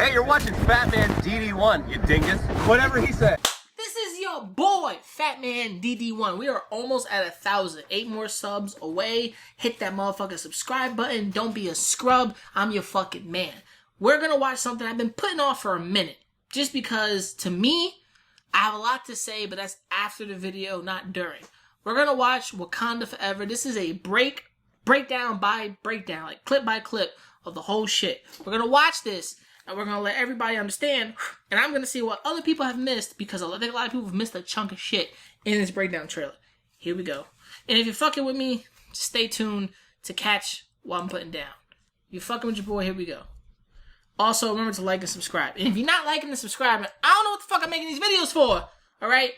Hey, you're watching Fat Man DD1, you dingus. Whatever he said. This is your boy, Fat Man DD1. We are almost at 1,000. 8 more subs away. Hit that motherfucking subscribe button. Don't be a scrub. I'm your fucking man. We're gonna watch something I've been putting off for a minute. Just because, to me, I have a lot to say, but that's after the video, not during. We're gonna watch Wakanda Forever. This is a breakdown by breakdown, like clip by clip of the whole shit. We're gonna watch this, and we're gonna let everybody understand, and I'm gonna see what other people have missed, because I think a lot of people have missed a chunk of shit in this breakdown trailer. Here we go. And if you're fucking with me, just stay tuned to catch what I'm putting down. You're fucking with your boy, here we go. Also, remember to like and subscribe. And if you're not liking and subscribing, I don't know what the fuck I'm making these videos for. Alright?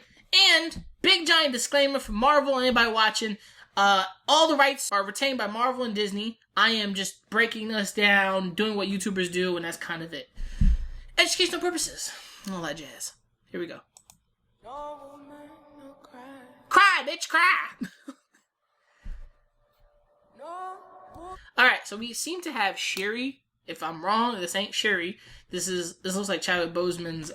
And, big giant disclaimer for Marvel and anybody watching. All the rights are retained by Marvel and Disney. I am just breaking us down, doing what YouTubers do, and that's kind of it. Educational purposes. All that jazz. Here we go. No man, no cry. Cry, bitch, cry! No. Alright, so we seem to have Shuri. If I'm wrong, this ain't Shuri. This looks like Chadwick Boseman's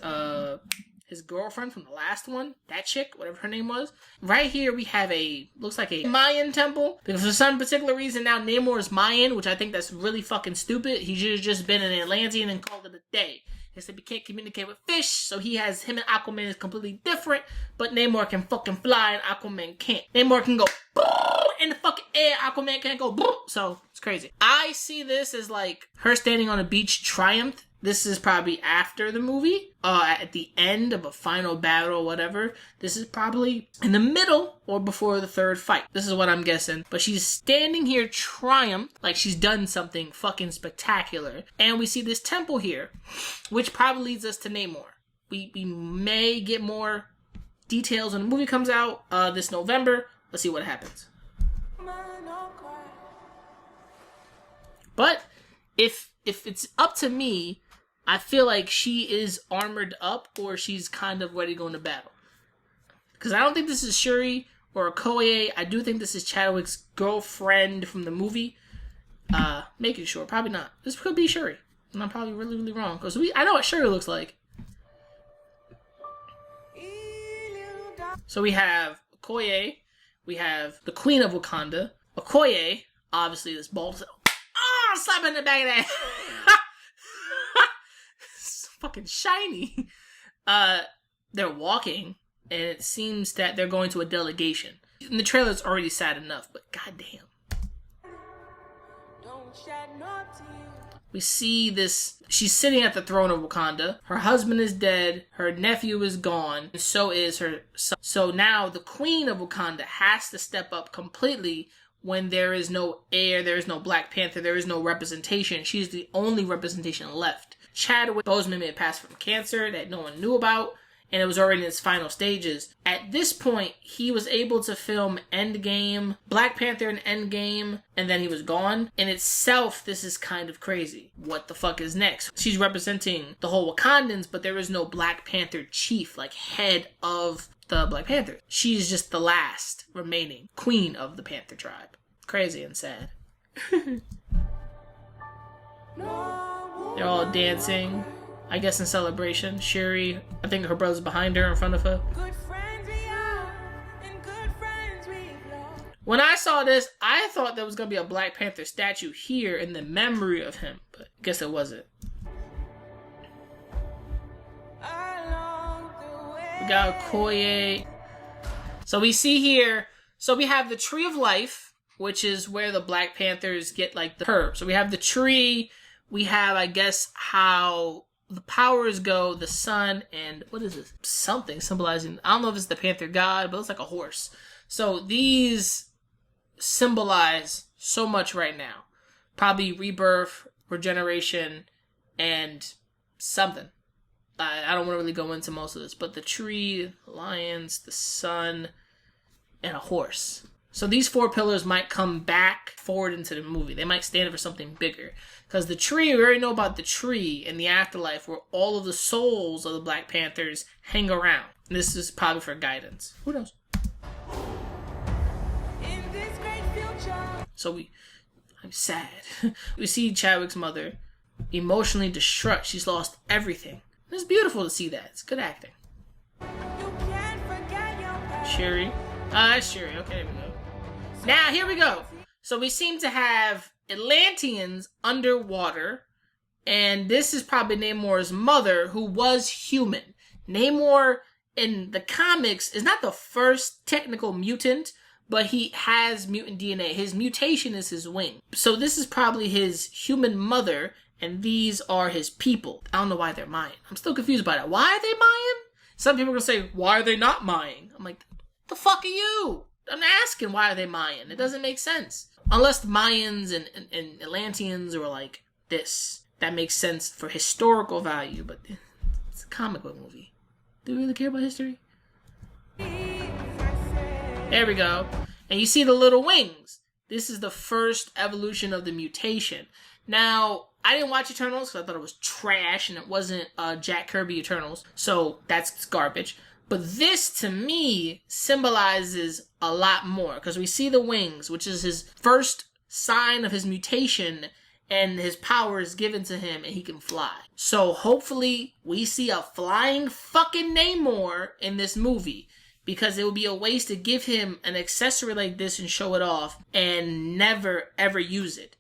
his girlfriend from the last one. That chick, whatever her name was. Right here we have looks like a Mayan temple. Because for some particular reason now Namor is Mayan, which I think that's really fucking stupid. He should have just been an Atlantean and called it a day. They said he can't communicate with fish, so him and Aquaman is completely different. But Namor can fucking fly and Aquaman can't. Namor can go in the fucking air, Aquaman can't go boom. So it's crazy. I see this as like her standing on a beach triumphed. This is probably after the movie, at the end of a final battle or whatever. This is probably in the middle or before the third fight. This is what I'm guessing. But she's standing here triumph, like she's done something fucking spectacular. And we see this temple here, which probably leads us to Namor. We may get more details when the movie comes out this November. Let's see what happens. But if it's up to me, I feel like she is armored up or she's kind of ready to go into battle. Because I don't think this is Shuri or Okoye. I do think this is Chadwick's girlfriend from the movie. Making sure. Probably not. This could be Shuri. And I'm probably really, really wrong. Because I know what Shuri looks like. So we have Okoye. We have the Queen of Wakanda. Okoye, obviously this bald... Oh, slap in the back of that. It's fucking shiny. They're walking, and it seems that they're going to a delegation. And the trailer's already sad enough, but goddamn. We see this. She's sitting at the throne of Wakanda. Her husband is dead. Her nephew is gone. And so is her son. So now the Queen of Wakanda has to step up completely when there is no heir, there is no Black Panther, there is no representation. She's the only representation left. Chadwick Boseman may have passed from cancer that no one knew about, and it was already in its final stages. At this point, he was able to film Endgame, Black Panther and Endgame, and then he was gone. In itself, this is kind of crazy. What the fuck is next? She's representing the whole Wakandans, but there is no Black Panther chief, like head of the Black Panther. She's just the last remaining queen of the Panther tribe. Crazy and sad. They're all dancing, I guess in celebration. Shuri, I think her brother's behind her, in front of her. When I saw this, I thought there was going to be a Black Panther statue here in the memory of him, but I guess it wasn't. We got Okoye. So we see here, so we have the Tree of Life, which is where the Black Panthers get like the herb. So we have the tree, we have, I guess, how the powers go, the sun, and what is this? Something symbolizing, I don't know if it's the Panther God, but it's like a horse. So these symbolize so much right now. Probably rebirth, regeneration, and something. I don't want to really go into most of this, but the tree, lions, the sun, and a horse. So these 4 pillars might come back forward into the movie. They might stand for something bigger. Because the tree, we already know about the tree in the afterlife where all of the souls of the Black Panthers hang around. And this is probably for guidance. Who knows? In this great future. So I'm sad. We see Chadwick's mother emotionally distraught. She's lost everything. It's beautiful to see that. It's good acting. Shuri. Oh, that's Shuri. Okay, there we go. Now, here we go. So we seem to have Atlanteans underwater. And this is probably Namor's mother, who was human. Namor, in the comics, is not the first technical mutant, but he has mutant DNA. His mutation is his wing. So this is probably his human mother, and these are his people. I don't know why they're Mayan. I'm still confused by that. Why are they Mayan? Some people are going to say, why are they not Mayan? I'm like, the fuck are you? I'm asking, why are they Mayan? It doesn't make sense. Unless the Mayans and Atlanteans were like this. That makes sense for historical value, but it's a comic book movie. Do we really care about history? There we go. And you see the little wings. This is the first evolution of the mutation. Now, I didn't watch Eternals because I thought it was trash and it wasn't Jack Kirby Eternals. So that's garbage. But this, to me, symbolizes a lot more. Because we see the wings, which is his first sign of his mutation, and his power is given to him and he can fly. So hopefully we see a flying fucking Namor in this movie. Because it would be a waste to give him an accessory like this and show it off and never ever use it.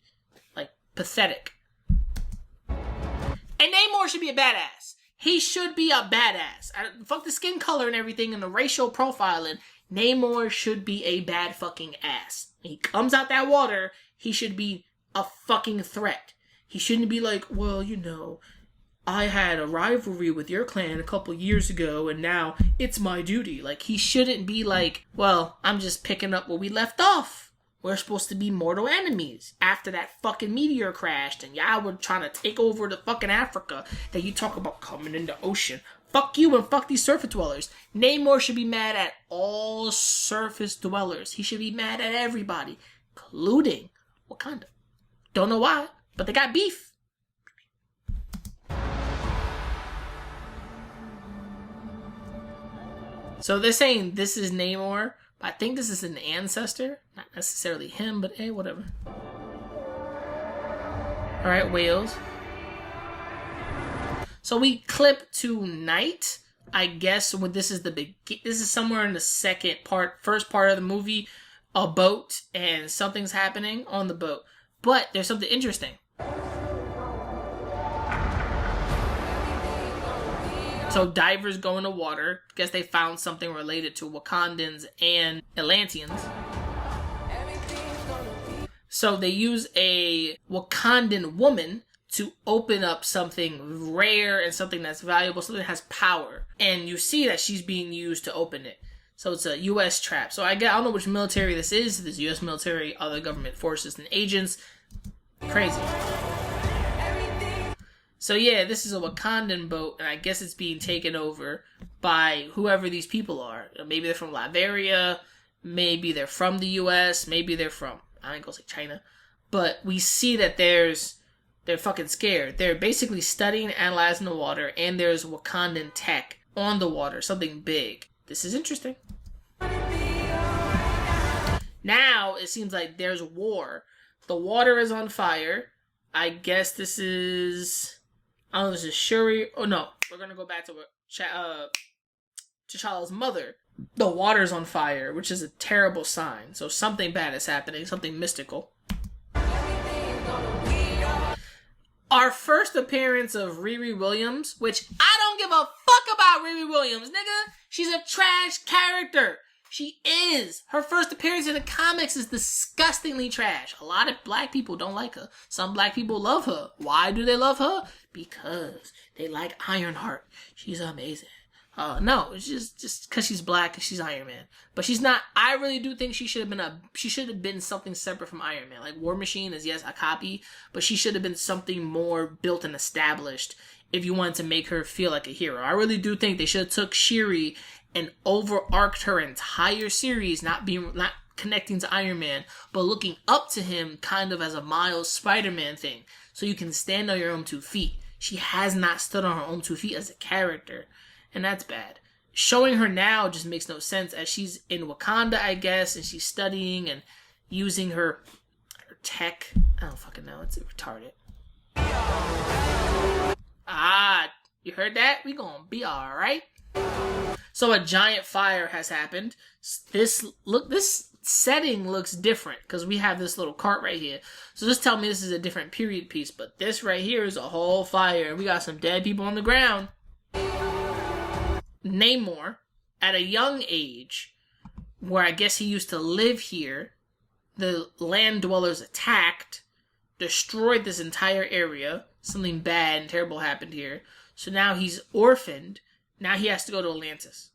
Like, pathetic. And Namor should be a badass. He should be a badass. Fuck the skin color and everything and the racial profiling. Namor should be a bad fucking ass. When he comes out that water, he should be a fucking threat. He shouldn't be like, well, you know, I had a rivalry with your clan a couple years ago and now it's my duty. Like, he shouldn't be like, well, I'm just picking up where we left off. We're supposed to be mortal enemies after that fucking meteor crashed and y'all were trying to take over the fucking Africa that you talk about coming in the ocean. Fuck you and fuck these surface dwellers. Namor should be mad at all surface dwellers. He should be mad at everybody, including Wakanda. Don't know why, but they got beef. So they're saying this is Namor. I think this is an ancestor. Not necessarily him, but hey, whatever. Alright, whales. So we clip to night. I guess when this is this is somewhere in the first part of the movie. A boat and something's happening on the boat. But there's something interesting. So divers go into water. Guess they found something related to Wakandans and Atlanteans. So they use a Wakandan woman to open up something rare and something that's valuable, something that has power. And you see that she's being used to open it. So it's a U.S. trap. So I don't know which military this is. This U.S. military, other government forces and agents. Crazy. So yeah, this is a Wakandan boat, and I guess it's being taken over by whoever these people are. Maybe they're from Latveria, maybe they're from the U.S., maybe they're from, I ain't gonna say China. But we see that they're fucking scared. They're basically studying, analyzing the water, and there's Wakandan tech on the water, something big. This is interesting. Now, it seems like there's war. The water is on fire. I guess this is... I don't know if this is Shuri. Oh, no. We're going to go back to T'Challa's mother. The water's on fire, which is a terrible sign. So something bad is happening. Something mystical. Our first appearance of Riri Williams, which I don't give a fuck about Riri Williams, nigga. She's a trash character. She is. Her first appearance in the comics is disgustingly trash. A lot of black people don't like her. Some black people love her. Why do they love her? Because they like Ironheart. She's amazing. No, it's just because she's black and she's Iron Man. But she's not. I really do think she should have been something separate from Iron Man. Like War Machine is, yes, a copy, but she should have been something more built and established if you wanted to make her feel like a hero. I really do think they should have took Shuri and over-arced her entire series, not connecting to Iron Man, but looking up to him kind of as a Miles Spider-Man thing, so you can stand on your own 2 feet. She has not stood on her own 2 feet as a character, and that's bad. Showing her now just makes no sense, as she's in Wakanda, I guess, and she's studying and using her tech. I don't fucking know, it's retarded. Ah, you heard that? We gonna be alright. So a giant fire has happened. This setting looks different because we have this little cart right here. So just tell me this is a different period piece, but this right here is a whole fire, and we got some dead people on the ground. Namor, at a young age, where I guess he used to live here, the land dwellers attacked, destroyed this entire area. Something bad and terrible happened here. So now he's orphaned. Now he has to go to Atlantis.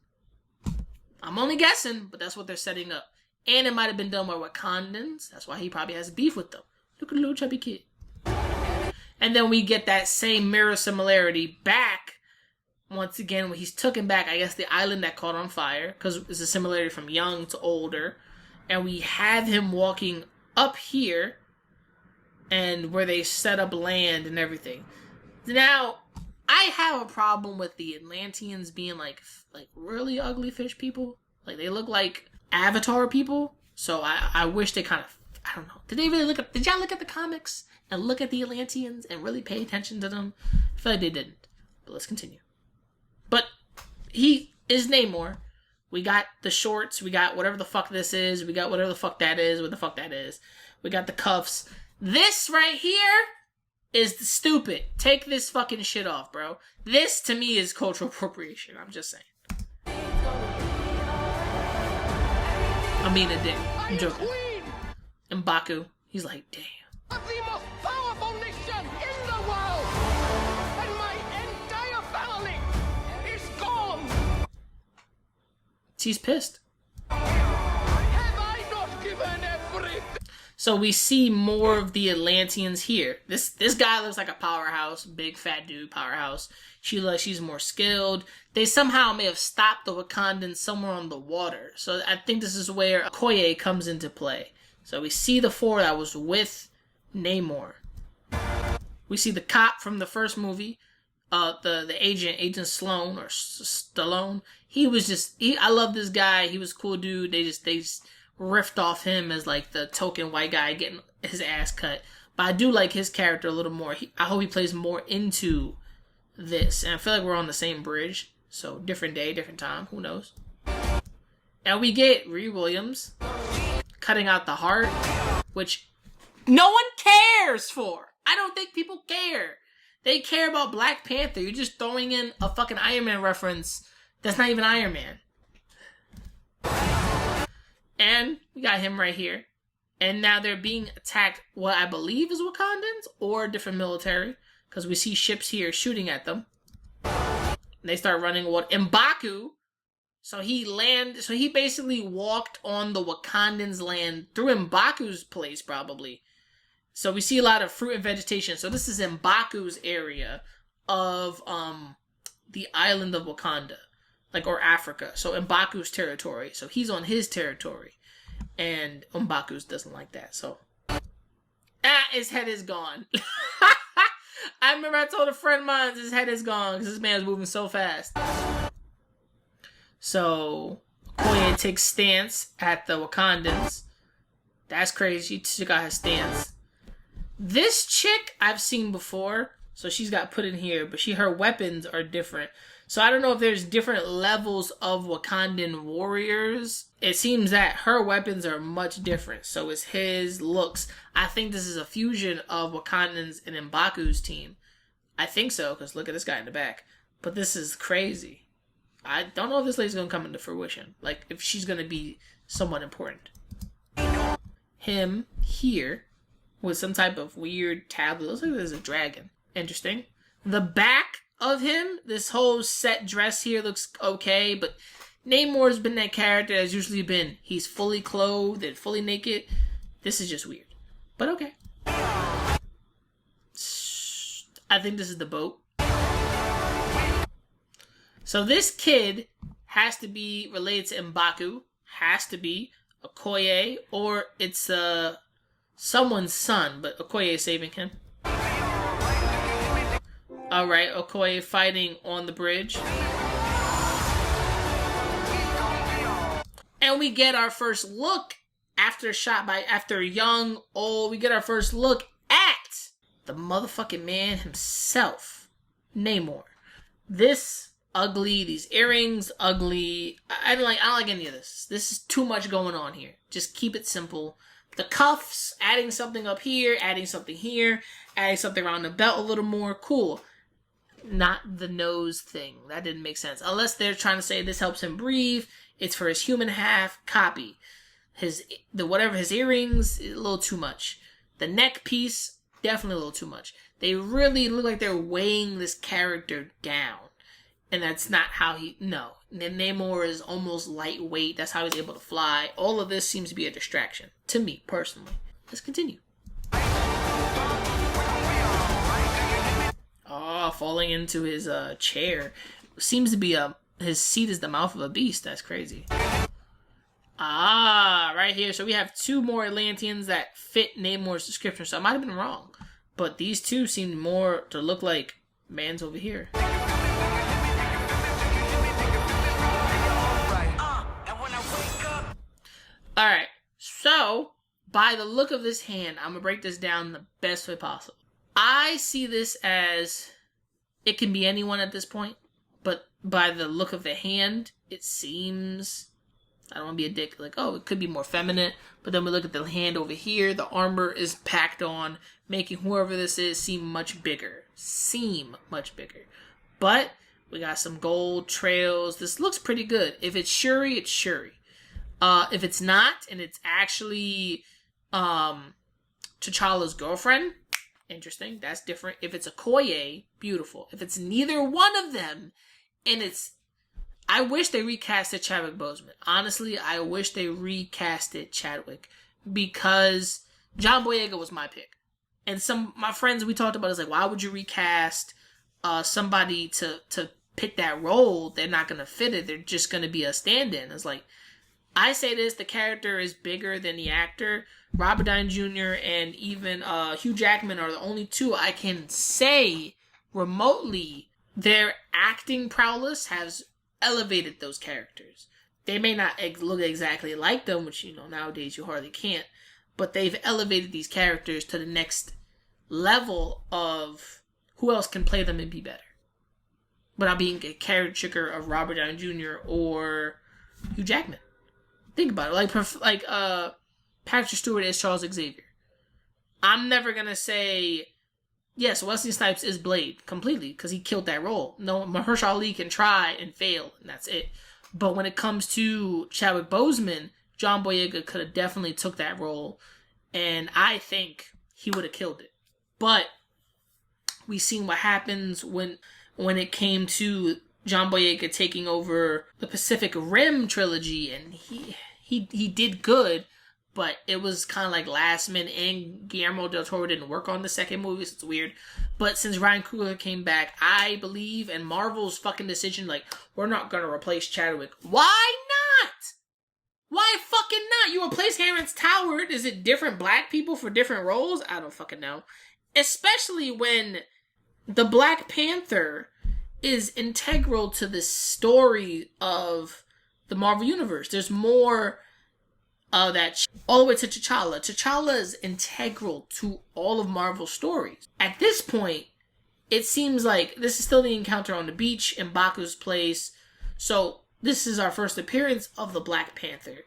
I'm only guessing, but that's what they're setting up. And it might have been done by Wakandans. That's why he probably has beef with them. Look at the little chubby kid. And then we get that same mirror similarity back. Once again, when he's taken back, I guess the island that caught on fire. Because it's a similarity from young to older. And we have him walking up here. And where they set up land and everything. Now, I have a problem with the Atlanteans being like really ugly fish people. Like they look like Avatar people. So I wish they kind of, I don't know. Did y'all look at the comics and look at the Atlanteans and really pay attention to them? I feel like they didn't. But let's continue. But he is Namor. We got the shorts. We got whatever the fuck this is. We got whatever the fuck that is. What the fuck that is. We got the cuffs. This right here is stupid. Take this fucking shit off, bro. This, to me, is cultural appropriation. I'm just saying. I mean a dick. I'm joking. And Baku, he's like, damn. The most powerful nation in the world! And my entire family is gone! She's pissed. Have I not given everything? So we see more of the Atlanteans here. This guy looks like a powerhouse, big fat dude, powerhouse. She looks like she's more skilled. They somehow may have stopped the Wakandans somewhere on the water. So I think this is where Okoye comes into play. So we see the four that was with Namor. We see the cop from the first movie, the Agent Sloan or Stallone. He was just, I love this guy. He was a cool dude. They just riffed off him as like the token white guy getting his ass cut. But I do like his character a little more. I hope he plays more into this. And I feel like we're on the same bridge. So different day, different time. Who knows? And we get Riri Williams cutting out the heart, which no one cares for. I don't think people care. They care about Black Panther. You're just throwing in a fucking Iron Man reference that's not even Iron Man. And we got him right here. And now they're being attacked, what I believe is Wakandans or different military. Because we see ships here shooting at them. And they start running what M'Baku. So he basically walked on the Wakandans' land through M'Baku's place, probably. So we see a lot of fruit and vegetation. So this is M'Baku's area of the island of Wakanda. Or Africa. So M'Baku's territory. So he's on his territory. And M'Baku's doesn't like that. So his head is gone. I remember I told a friend of mine his head is gone because this man's moving so fast. So Okoye takes stance at the Wakandans. That's crazy. She took out her stance. This chick I've seen before. So she's got put in here. But her weapons are different. So I don't know if there's different levels of Wakandan warriors. It seems that her weapons are much different. So is his looks. I think this is a fusion of Wakandans and M'Baku's team. I think so, because look at this guy in the back. But this is crazy. I don't know if this lady's going to come into fruition. Like, if she's going to be somewhat important. Him here with some type of weird tablet. Looks like there's a dragon. Interesting. The back of him, this whole set dress here looks okay, but Namor's been that character that's usually been, he's fully clothed and fully naked. This is just weird. But okay. I think this is the boat. So this kid has to be related to M'Baku, has to be Okoye, or it's someone's son, but Okoye is saving him. Alright, Okoye fighting on the bridge. And we get our first look after young, old, we get our first look at the motherfucking man himself, Namor. This ugly, these earrings ugly. I don't like any of this. This is too much going on here. Just keep it simple. The cuffs, adding something up here, adding something here, adding something around the belt a little more, cool. Not the nose thing. That didn't make sense. Unless they're trying to say this helps him breathe. It's for his human half. Copy. His earrings, a little too much. The neck piece, definitely a little too much. They really look like they're weighing this character down. And that's not how no. Namor is almost lightweight. That's how he's able to fly. All of this seems to be a distraction. To me, personally. Let's continue. Oh, falling into his chair. Seems to be his seat is the mouth of a beast. That's crazy. Ah, right here. So we have 2 more Atlanteans that fit Namor's description. So I might have been wrong. But these 2 seem more to look like man's over here. Alright, so by the look of this hand, I'm going to break this down the best way possible. I see this as it can be anyone at this point, but by the look of the hand, it seems, I don't want to be a dick, like, oh, it could be more feminine, but then we look at the hand over here, the armor is packed on, making whoever this is seem much bigger. But we got some gold trails. This looks pretty good. If it's Shuri, it's Shuri. If it's not, and it's actually T'Challa's girlfriend, interesting. That's different. If it's Okoye, beautiful. If it's neither one of them, and it's... I wish they recasted Chadwick Boseman. Honestly, I wish they recasted Chadwick, because John Boyega was my pick. And my friends we talked about is like, why would you recast somebody to pick that role? They're not going to fit it. They're just going to be a stand-in. It's like, I say this, the character is bigger than the actor. Robert Downey Jr. and even Hugh Jackman are the only 2 I can say remotely their acting prowess has elevated those characters. They may not look exactly like them, which, nowadays you hardly can't, but they've elevated these characters to the next level of who else can play them and be better. Without being a caricature of Robert Downey Jr. or Hugh Jackman. Think about it. Like Patrick Stewart as Charles Xavier. I'm never going to say, yes, Wesley Snipes is Blade completely, because he killed that role. No, Mahershala Ali can try and fail, and that's it. But when it comes to Chadwick Boseman, John Boyega could have definitely took that role, and I think he would have killed it. But we seen what happens when it came to John Boyega taking over the Pacific Rim trilogy, and he did good, but it was kind of like last minute, and Guillermo del Toro didn't work on the second movie, so it's weird. But since Ryan Coogler came back, I believe, and Marvel's fucking decision, like, we're not gonna replace Chadwick. Why not? Why fucking not? You replace Terrence Howard, is it different black people for different roles? I don't fucking know. Especially when the Black Panther is integral to the story of the Marvel Universe. There's more of that all the way to T'Challa. T'Challa is integral to all of Marvel's stories. At this point, it seems like this is still the encounter on the beach in Baku's place. So this is our first appearance of the Black Panther.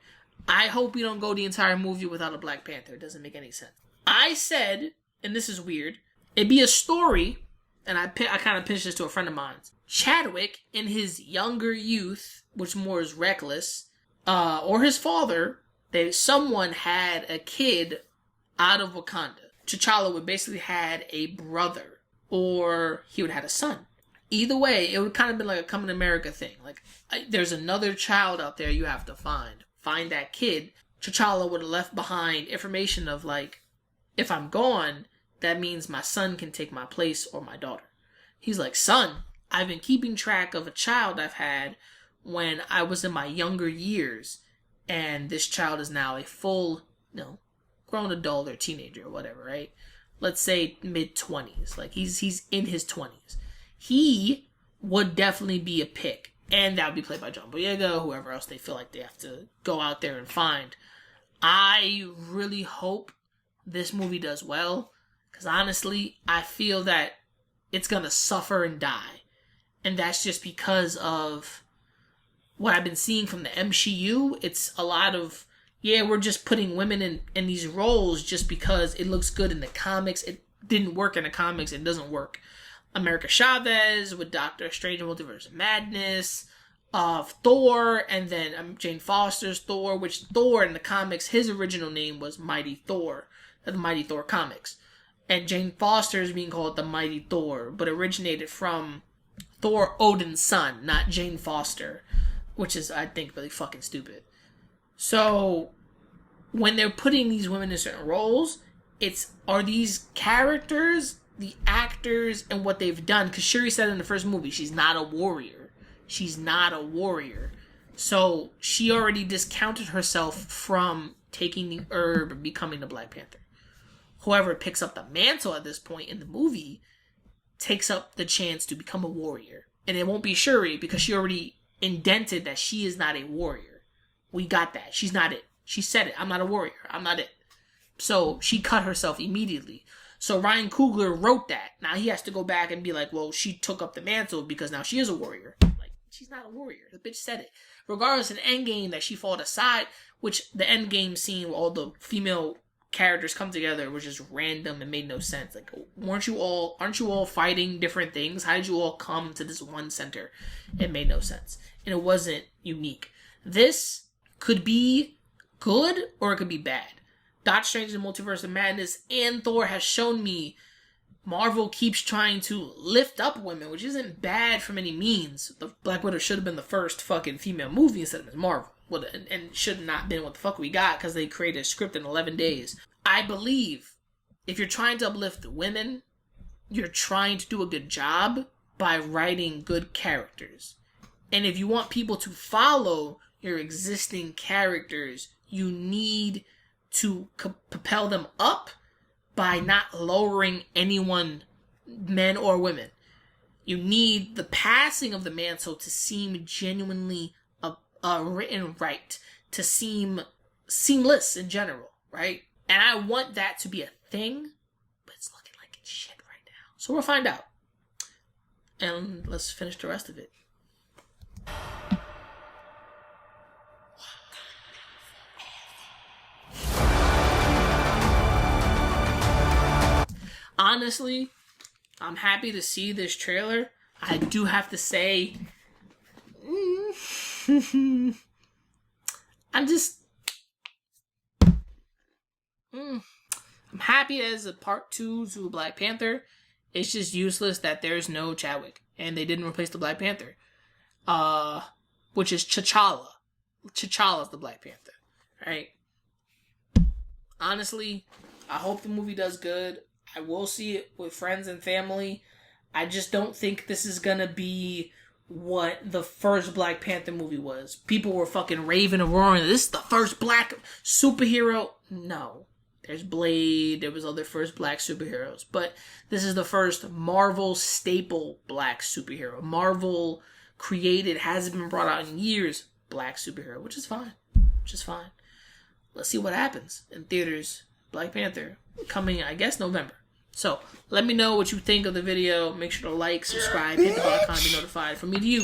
I hope we don't go the entire movie without a Black Panther. It doesn't make any sense. I said, and this is weird, it'd be a story, and I kind of pitched this to a friend of mine. Chadwick, in his younger youth, which more is reckless, or his father, someone had a kid out of Wakanda. T'Challa would basically had a brother, or he would have had a son. Either way, it would kind of been like a Coming to America thing. Like, there's another child out there you have to find. Find that kid. T'Challa would have left behind information of like, if I'm gone, that means my son can take my place or my daughter. He's like, son, I've been keeping track of a child I've had when I was in my younger years, and this child is now a full, grown adult or teenager or whatever, right? Let's say mid-20s. Like, he's in his 20s. He would definitely be a pick, and that would be played by John Boyega, whoever else they feel like they have to go out there and find. I really hope this movie does well, Because honestly, I feel that it's going to suffer and die. And that's just because of what I've been seeing from the MCU. It's a lot of, yeah, we're just putting women in these roles just because it looks good in the comics. It didn't work in the comics. It doesn't work. America Chavez with Doctor Strange and Multiverse of Madness, Thor, and then Jane Foster's Thor, which Thor in the comics, his original name was Mighty Thor, the Mighty Thor comics. And Jane Foster is being called the Mighty Thor, but originated from Thor Odin's son, not Jane Foster, which is, I think, really fucking stupid. So, when they're putting these women in certain roles, are these characters, the actors, and what they've done? Because Shuri said in the first movie, she's not a warrior. She's not a warrior. So, she already discounted herself from taking the herb and becoming the Black Panther. Whoever picks up the mantle at this point in the movie takes up the chance to become a warrior. And it won't be Shuri because she already indented that she is not a warrior. We got that. She's not it. She said it. I'm not a warrior. I'm not it. So she cut herself immediately. So Ryan Coogler wrote that. Now he has to go back and be like, well, she took up the mantle because now she is a warrior. Like, she's not a warrior. The bitch said it. Regardless, in Endgame that she fought aside, which the Endgame scene where all the female characters come together was just random and made no sense. Like, aren't you all fighting different things? How did you all come to this one center? It made no sense. And it wasn't unique. This could be good or it could be bad. Doctor Strange and Multiverse of Madness and Thor has shown me Marvel keeps trying to lift up women, which isn't bad from any means. The Black Widow should have been the first fucking female movie instead of Ms. Marvel. And should not been what the fuck we got because they created a script in 11 days. I believe if you're trying to uplift women, you're trying to do a good job by writing good characters. And if you want people to follow your existing characters, you need to propel them up by not lowering anyone, men or women. You need the passing of the mantle to seem genuinely written right, to seem seamless in general, right? And I want that to be a thing, but it's looking like it's shit right now. So we'll find out. And let's finish the rest of it. Honestly, I'm happy to see this trailer. I do have to say, I'm happy as a part 2 to Black Panther. It's just useless that there's no Chadwick and they didn't replace the Black Panther, which is T'Challa. T'Challa's the Black Panther, right? Honestly, I hope the movie does good. I will see it with friends and family. I just don't think this is gonna be what the first Black Panther movie was. People were fucking raving and roaring, this is the first black superhero. No. There's Blade, there was other first black superheroes, but this is the first Marvel staple black superhero. Marvel created, hasn't been brought out in years, black superhero, which is fine. Let's see what happens in theaters. Black Panther coming, I guess, November. So, let me know what you think of the video. Make sure to like, subscribe, hit the bell icon, be notified. From me to you,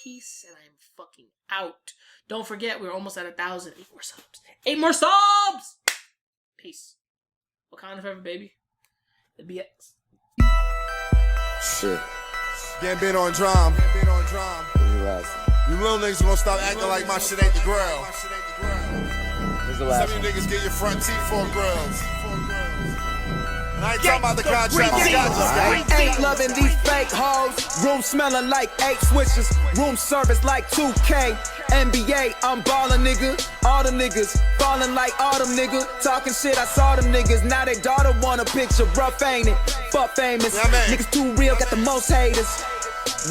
peace, and I'm fucking out. Don't forget, we're almost at 1,000. 8 more subs. 8 more subs! Peace. Wakanda forever, baby. The BX. Shit. Getting on drum. You little niggas gonna stop acting like my shit ain't the grill. Some of you niggas get your front teeth for grills. And I ain't talking about the contract. I ain't loving these fake hoes. Room smelling like 8 switches. Room service like 2K. NBA, I'm ballin', nigga. All the niggas falling like autumn, nigga. Talking shit, I saw them niggas. Now they daughter want a picture. Rough, ain't it? Fuck famous. Yeah, niggas too real, got the most haters.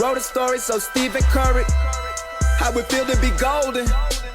Wrote a story so Stephen Curry. How it feel to be golden.